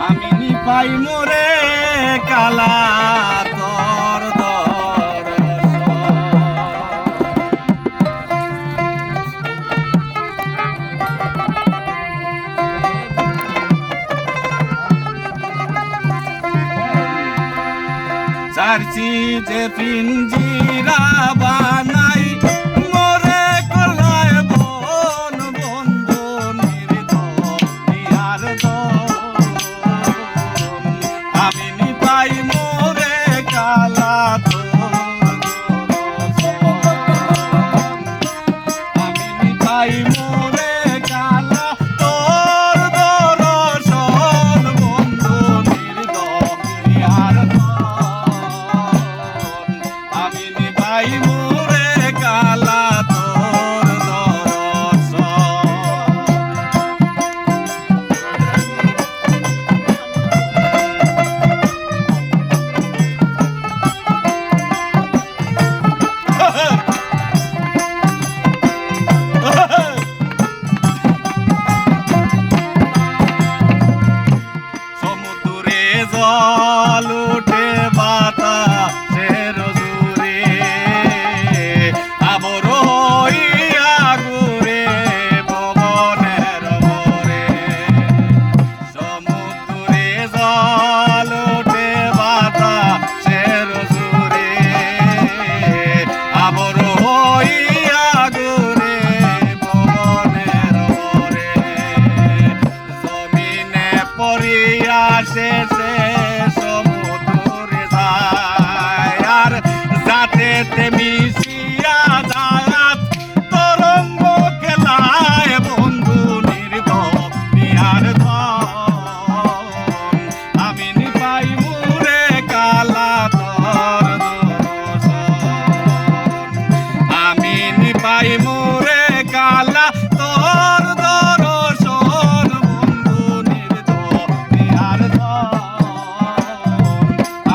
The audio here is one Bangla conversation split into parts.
আমি পাই মোরে কালা তোর চারছি যে পিঞ্জিরা বানাই মোরে কলায় বন বন্ধু নির্দয়ার আমি নিপাই মোরে কালা আমি নিপাই মোরে কালা তোর দর্শন বন্ধু নির্দয়ার আমি নিপাই মোরে কালা তোর সমুদ্রে জল উঠে বাতাসের জুড়ে আবর হইয়া ঘুরে পবনের ভরে সমুদ্রে জল উঠে বাতাসের জুড়ে আবর হইয়া ঘুরে পবনের ভরে জমিনে পড়িয়া শেষে সমুদ্রে যায় আর যাতে মিশিয়া যায় তরঙ্গ খেলায় বন্ধু নির্দয়ার আমি নিপাই মোরে কালা তোর আমি নিপাই মোরে কালা তোর দর্শন বন্ধু নির্দয়ার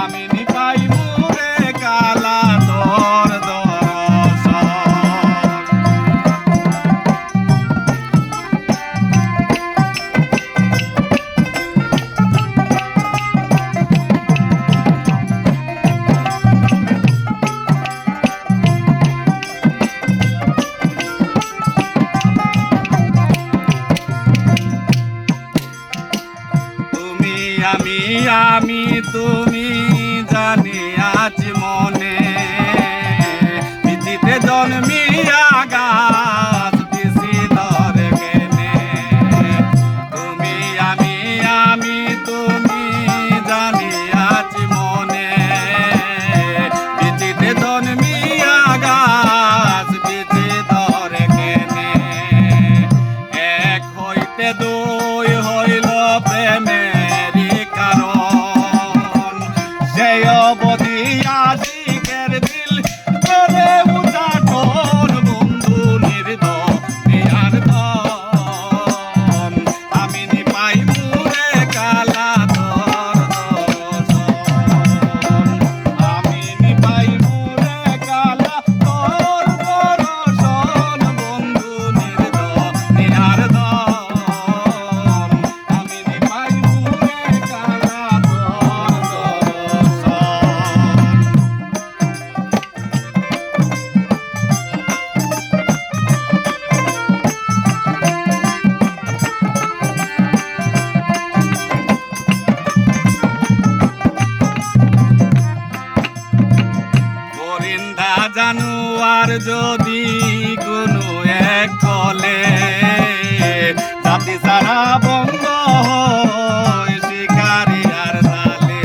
আমি নিপাই মোরে কালা তোর দর্শন তুমি আমি তুমি জানি আজ মনে পৃথিবীতে জন্মিয়া গাছ পিসি ধরে কেনে তুমি আমি তুমি জানি আজ মনে পৃথিবীতে জন্মিয়া গাছ পিসি ধরে কেনে এক হইতে দুই হইল প্রেমেরই কারণ সেই অবধি আশিকের দিল করে উজাটন বন্ধু নির্দয়ার আমি নিপাই মোরে কালা তোর আমি নিপাই মোরে কালা তোর দর্শন বন্ধু নির্দয়ার আমি নিপাই মোরে কালা তোর পরিন্দা জানুয়ার যদি কোনো এক কলে জাতি সারা বন্ধ হয় শিকারি আর জালে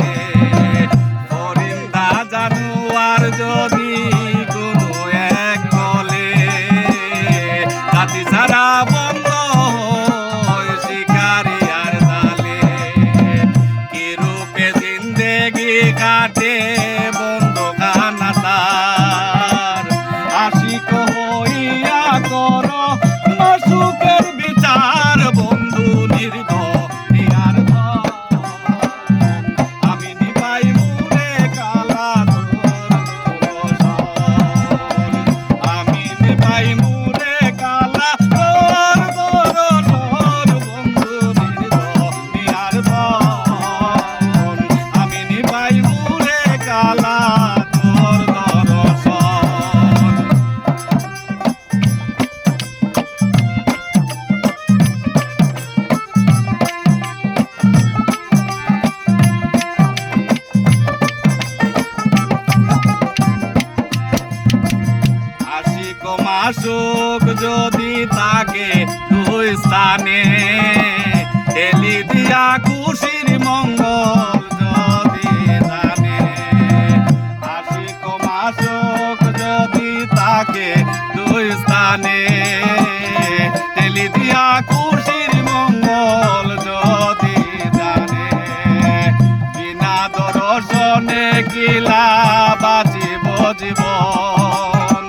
পরিন্দা জানুয়ার যদি কোনো এক কলে জাতি সারা বন্ধ হয় শিকারি আর জালে কি রূপে জিন্দেগি কাটে বন্ধু খানা তার আশিক হইয়া কর সুখের বিচার বন্ধু নির্দয় মাসুক যদি তাকে দুই স্থানে এলি দিয়া খুশির মঙ্গল যদি জানে আশিক মাসুক যদি তাকে দুই স্থানে এলি দিয়া খুশির মঙ্গল যদি জানে বিনা দর্শনে কিলা বাঁচিব জীবন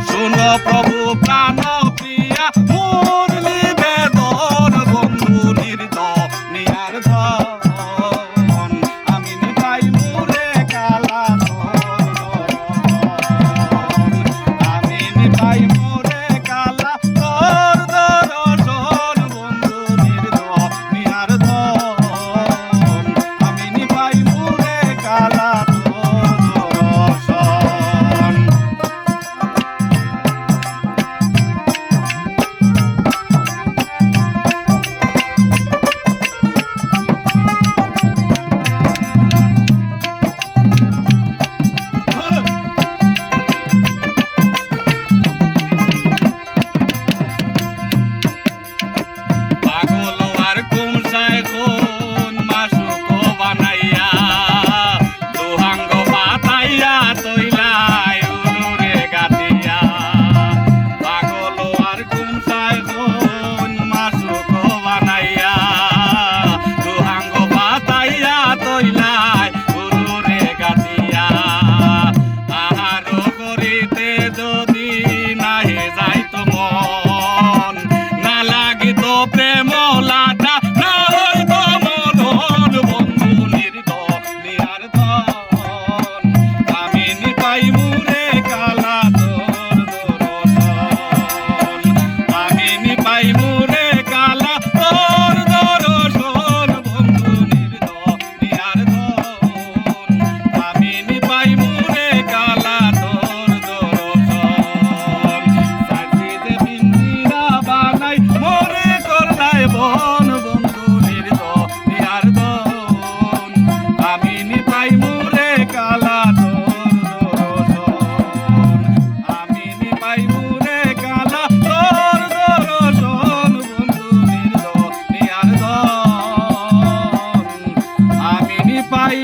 শুনো প্রভু প্রাণ প্রিয়া মুরলি বেদন বন্ধু নির্দনিয়ার ধন আমি নিপাই মুরে কালা আমি নিপাই মুরে কালা তোর দর্শন বন্ধু নির্দনিয়ার ধন আমি নিপাই মুরে কালা তোর দর্শন পাগল আর কুমসায় কোন মাসুক বানাইয়া দুহাঙ্গ পাতাইয়া তৈলাই উলুরে গাতিয়া পাগল আর কুমসায় কোন মাসুক বানাইয়া দুহাঙ্গ পাতাইয়া তৈলাই উলুরে গাতিয়া আহার করিতে যদি নাহি যাইত মন না লাগিত প্রেম লাটা না হইত মনন বন্ধু নির্দনিয়ার ধন আমি নিপাই মুরে কালা তোর দর্শন আমি নিপাই মুরে কালা তোর দর্শন বন্ধু নির্দনিয়ার ধন আমি নিপাই মুরে কালা তোর দর্শন সাজিদে বিন্দিরা বানাই মোরে করলাই বন বন্ধু নির্দনিয়ার ধন আমি নিপাই মুরে কালা তোর দর্শন আমি নিপাই মুরে কালা তোর দর্শন বন্ধু নির্দনিয়ার ধন আমি নিপাই